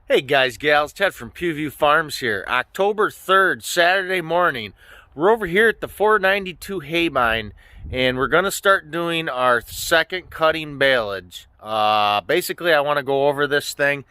Hey guys, gals, Ted from Pewview Farms here. October 3rd, Saturday morning. We're over here at the 492 haybine, and we're going to start doing our second cutting baleage. Basically, I want to go over this thing,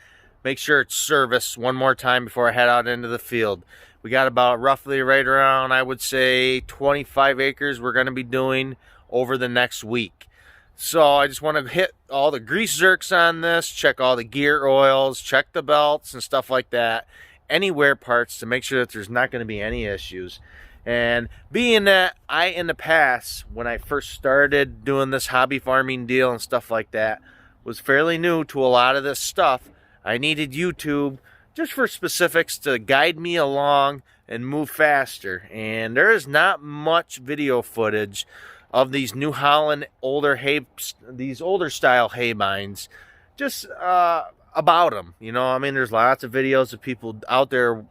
make sure it's serviced one more time before I head out into the field. We got about roughly right around, I would say, 25 acres we're going to be doing over the next week. So I just want to hit all the grease zerks on this, check all the gear oils, check the belts and stuff like that, any wear parts to make sure that there's not going to be any issues. And being that in the past, when I first started doing this hobby farming deal and stuff like that, was fairly new to a lot of this stuff, I needed YouTube just for specifics to guide me along and move faster. And there is not much video footage of these New Holland older style haybines, just about them. You know, I mean, there's lots of videos of people out there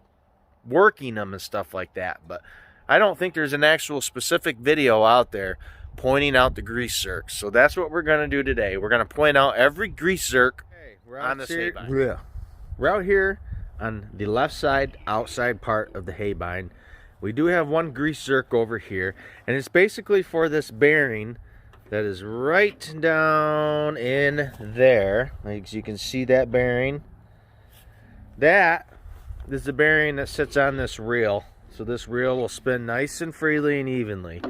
working them and stuff like that, but I don't think there's an actual specific video out there pointing out the grease zerks. So that's what we're going to do today. We're going to point out every grease zerk on this haybine. We're out here on the left side outside part of the haybine. We do have one grease zerk over here, and it's basically for this bearing that is right down in there. As you can see, that bearing. That is the bearing that sits on this reel. So this reel will spin nice and freely and evenly.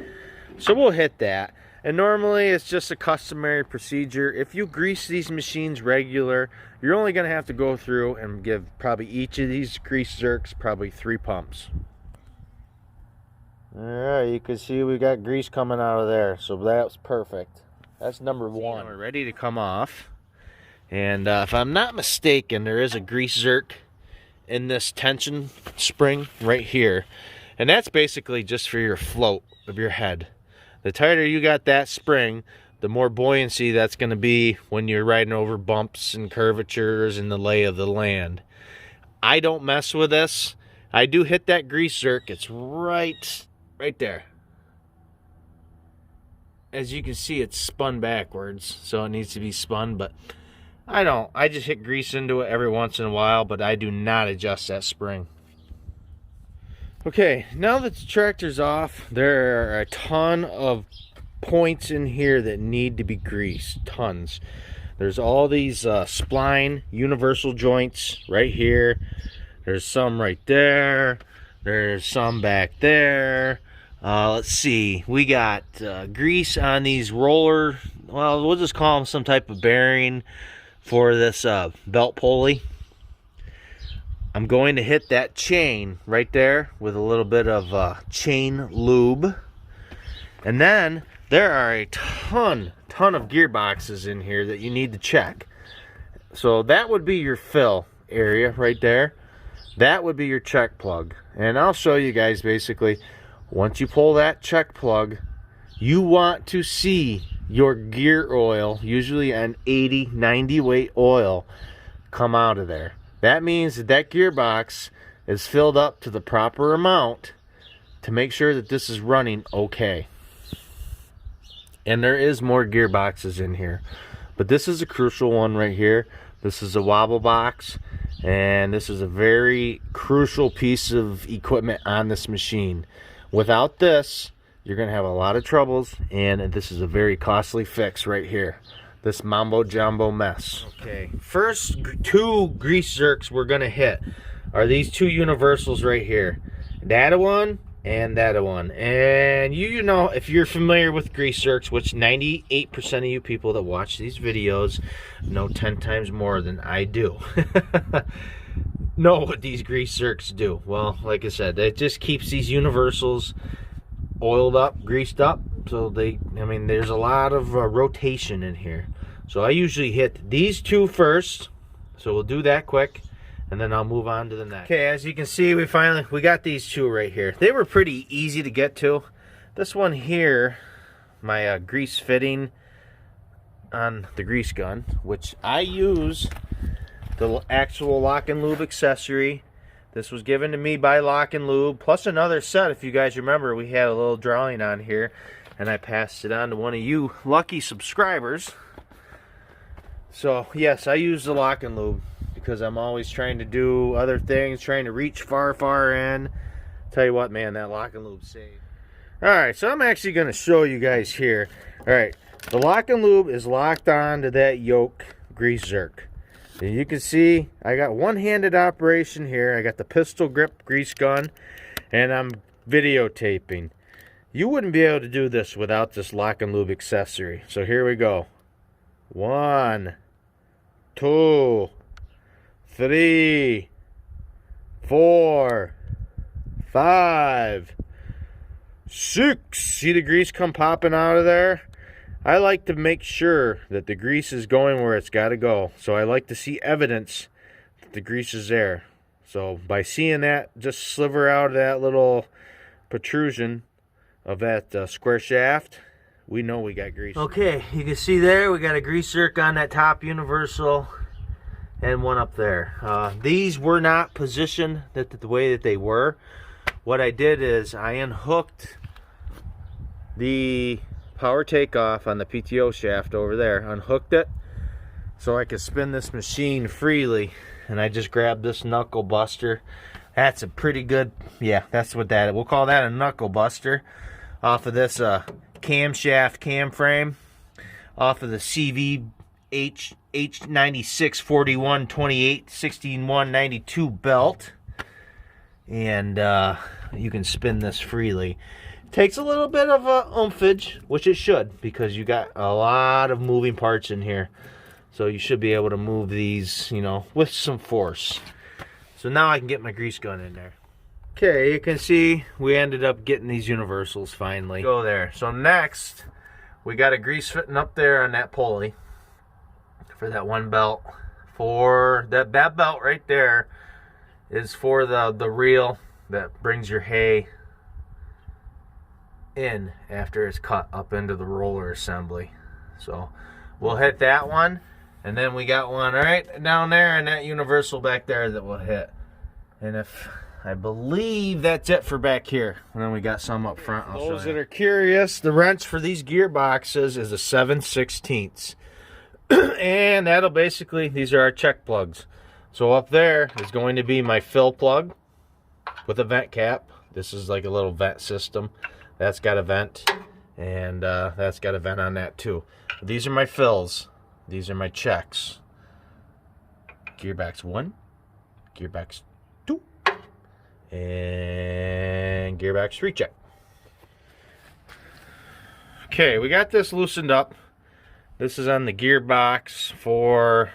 So we'll hit that. And normally it's just a customary procedure. If you grease these machines regular, you're only going to have to go through and give probably each of these grease zerks probably 3 pumps. Alright, you can see we got grease coming out of there, so that's perfect. That's number 1. We're ready to come off. And if I'm not mistaken, there is a grease zerk in this tension spring right here. And that's basically just for your float of your head. The tighter you got that spring, the more buoyancy that's going to be when you're riding over bumps and curvatures and the lay of the land. I don't mess with this. I do hit that grease zerk. It's right there. As you can see, it's spun backwards, so it needs to be spun, but I don't. I just hit grease into it every once in a while, but I do not adjust that spring. Okay, now that the tractor's off, there are a ton of points in here that need to be greased. Tons. There's all these spline universal joints right here. There's some right there. There's some back there. Let's see. We got grease on these roller. Well, we'll just call them some type of bearing for this belt pulley. I'm going to hit that chain right there with a little bit of chain lube. And then there are a ton of gearboxes in here that you need to check. So that would be your fill area right there. That would be your check plug. And I'll show you guys basically, once you pull that check plug, you want to see your gear oil, usually an 80-90 weight oil, come out of there. That means that that gearbox is filled up to the proper amount to make sure that this is running okay. And there is more gearboxes in here, but this is a crucial one right here. This is a wobble box, and this is a very crucial piece of equipment on this machine. Without this, you're going to have a lot of troubles, and this is a very costly fix right here. This mambo jumbo mess. Okay, first 2 grease zerks we're going to hit are these 2 universals right here. That one and that one. And you know, if you're familiar with grease zerks, which 98% of you people that watch these videos know 10 times more than I do, know what these grease zerks do. Well, like I said, it just keeps these universals oiled up, greased up, so there's a lot of rotation in here. So I usually hit these 2 first, so we'll do that quick, and then I'll move on to the next. Okay, as you can see, we got these 2 right here. They were pretty easy to get to. This one here, my grease fitting on the grease gun, which I use the actual Lock and Lube accessory. This was given to me by Lock and Lube, plus another set. If you guys remember, we had a little drawing on here, and I passed it on to one of you lucky subscribers. So yes, I use the Lock and Lube because I'm always trying to do other things, trying to reach far in. Tell you what, man, that lock and lube saved. Alright, so I'm actually going to show you guys here. Alright, the lock and lube is locked on to that yoke grease zerk. And you can see I got one-handed operation here. I got the pistol grip grease gun, and I'm videotaping. You wouldn't be able to do this without this lock and lube accessory. So here we go. 1, 2, 3, 4, 5, 6. See the grease come popping out of there? I like to make sure that the grease is going where it's got to go. So I like to see evidence that the grease is there. So by seeing that just sliver out of that little protrusion of that square shaft, we know we got grease. Okay, you can see there we got a grease zerk on that top universal and one up there. These were not positioned the way that they were. What I did is I unhooked the power takeoff on the PTO shaft over there, unhooked it so I could spin this machine freely, and I just grabbed this knuckle buster. That's a pretty good, yeah, that's what that is. We'll call that a knuckle buster off of this camshaft cam frame, off of the CV H96 41 28 16 192 belt, and you can spin this freely. Takes a little bit of oompage, which it should, because you got a lot of moving parts in here. So you should be able to move these, you know, with some force. So now I can get my grease gun in there. Okay, you can see we ended up getting these universals finally. Go there. So next, we got a grease fitting up there on that pulley for that one belt. For that belt right there is for the reel that brings your hay in after it's cut up into the roller assembly. So we'll hit that one, and then we got one right down there and that universal back there that we'll hit. And if I believe that's it for back here, and then we got some up front. Those that are curious, the wrench for these gearboxes is a 7/16, and that'll basically, these are our check plugs. So up there is going to be my fill plug with a vent cap. This is like a little vent system. That's got a vent, and that's got a vent on that too. These are my fills. These are my checks. Gearbox 1, gearbox 2, and gearbox 3 check. Okay, we got this loosened up. This is on the gearbox for,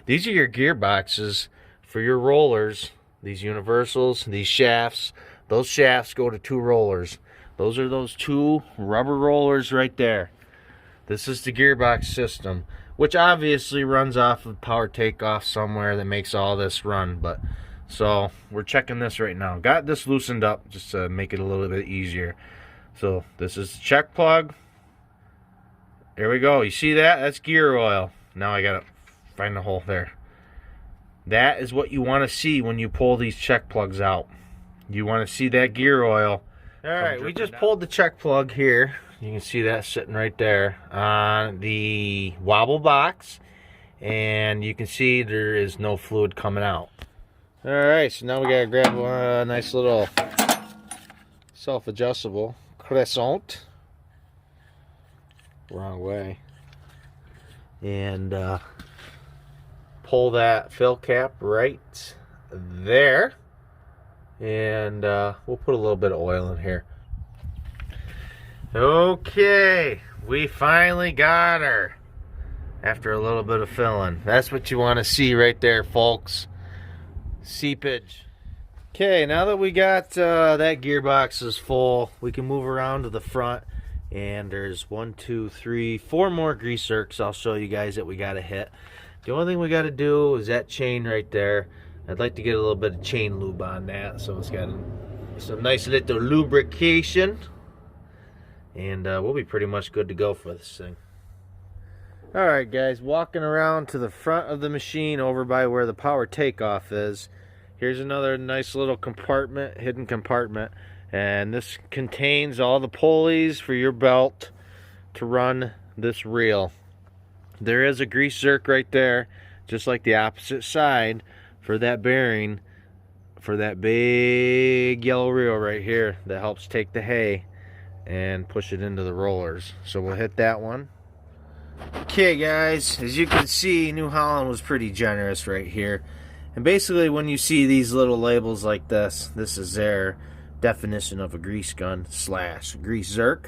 these are your gearboxes for your rollers. These universals, these shafts. Those shafts go to 2 rollers. Those are those 2 rubber rollers right there. This is the gearbox system, which obviously runs off of power takeoff somewhere that makes all this run. But so we're checking this right now. Got this loosened up just to make it a little bit easier. So this is the check plug. There we go. You see that? That's gear oil. Now I gotta find the hole there. That is what you want to see when you pull these check plugs out. You want to see that gear oil. Alright, we just pulled the check plug here. You can see that sitting right there on the wobble box. And you can see there is no fluid coming out. Alright, so now we gotta grab a nice little self-adjustable crescent. Wrong way. And pull that fill cap right there. And we'll put a little bit of oil in here. Okay, we finally got her after a little bit of filling. That's what you want to see right there, folks. Seepage. Okay, now that we got that gearbox is full, we can move around to the front. And there's 1, 2, 3, 4 more grease zerks I'll show you guys that we got to hit. The only thing we got to do is that chain right there. I'd like to get a little bit of chain lube on that, so it's got some nice little lubrication, and we'll be pretty much good to go for this thing. Alright guys, walking around to the front of the machine over by where the power takeoff is. Here's another nice little compartment, hidden compartment, and this contains all the pulleys for your belt to run this reel. There is a grease zerk right there, just like the opposite side, for that bearing for that big yellow reel right here that helps take the hay and push it into the rollers. So we'll hit that one. Okay guys, as you can see, New Holland was pretty generous right here. And basically when you see these little labels like this is their definition of a grease gun / grease zerk.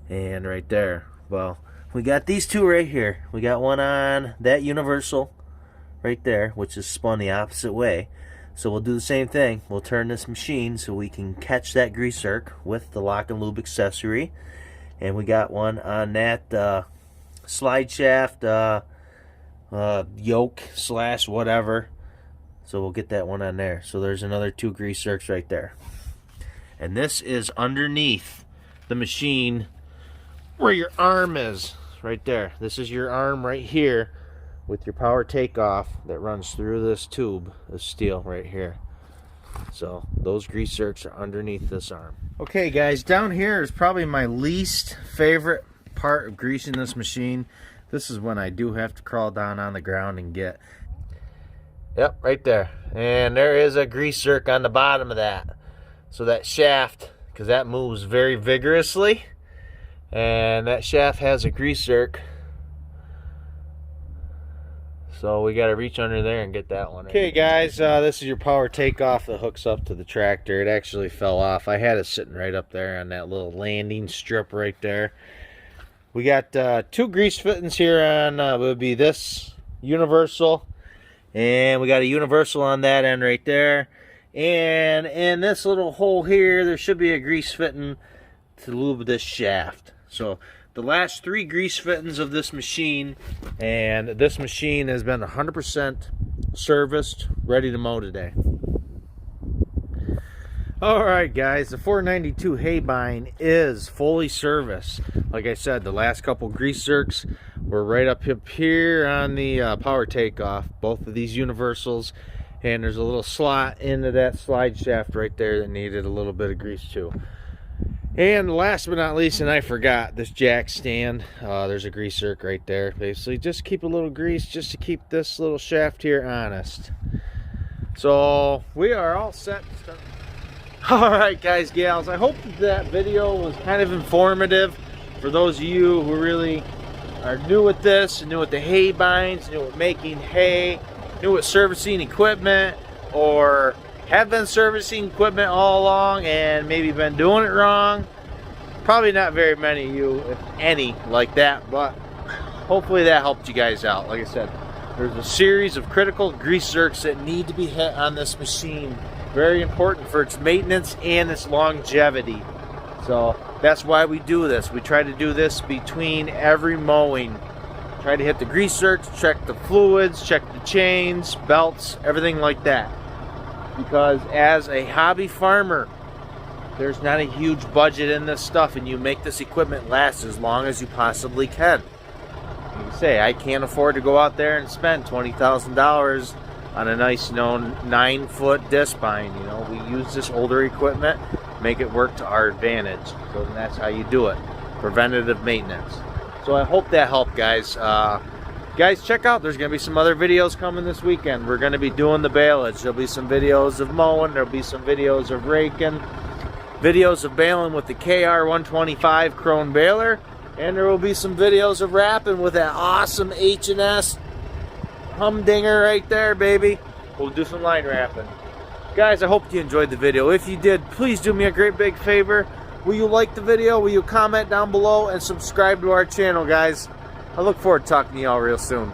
And right there, well, we got these two right here. We got one on that universal right there, which is spun the opposite way. So we'll do the same thing. We'll turn this machine so we can catch that grease zerk with the lock and lube accessory. And we got one on that slide shaft yoke / whatever. So we'll get that one on there. So there's another 2 grease zerks right there. And this is underneath the machine where your arm is, right there. This is your arm right here with your power takeoff that runs through this tube of steel right here. So those grease zerks are underneath this arm. Okay guys, down here is probably my least favorite part of greasing this machine. This is when I do have to crawl down on the ground and get, yep, right there. And there is a grease zerk on the bottom of that. So that shaft, because that moves very vigorously, and that shaft has a grease zerk. So we got to reach under there and get that one. Okay guys, this is your power takeoff that hooks up to the tractor. It actually fell off. I had it sitting right up there on that little landing strip right there. We got 2 grease fittings here on, would be this universal, and we got a universal on that end right there. And in this little hole here, there should be a grease fitting to lube this shaft. So the last 3 grease fittings of this machine, and this machine has been 100% serviced, ready to mow today. Alright guys, the 492 haybine is fully serviced. Like I said, the last couple grease zerks were right up here on the power takeoff, both of these universals. And there's a little slot into that slide shaft right there that needed a little bit of grease too. And last but not least, and I forgot, this jack stand, there's a grease zerk right there. Basically just keep a little grease just to keep this little shaft here honest. So we are all set to start. Alright guys, gals, I hope that video was kind of informative for those of you who really are new at this, new at the hay binds, new at making hay, new at servicing equipment, or have been servicing equipment all along and maybe been doing it wrong. Probably not very many of you, if any, like that, but hopefully that helped you guys out. Like I said, there's a series of critical grease zerks that need to be hit on this machine. Very important for its maintenance and its longevity. So that's why we do this. We try to do this between every mowing. Try to hit the grease zerks, check the fluids, check the chains, belts, everything like that. Because as a hobby farmer, there's not a huge budget in this stuff, and you make this equipment last as long as you possibly can. You say, I can't afford to go out there and spend $20,000 on a nice, 9-foot disc bind. You know, we use this older equipment, make it work to our advantage. So that's how you do it. Preventative maintenance. So I hope that helped, guys. Guys, check out, there's going to be some other videos coming this weekend. We're going to be doing the baleage. There'll be some videos of mowing. There'll be some videos of raking. Videos of baling with the KR125 Krone baler. And there will be some videos of wrapping with that awesome H&S humdinger right there, baby. We'll do some line wrapping. Guys, I hope you enjoyed the video. If you did, please do me a great big favor. Will you like the video? Will you comment down below and subscribe to our channel, guys? I look forward to talking to y'all real soon.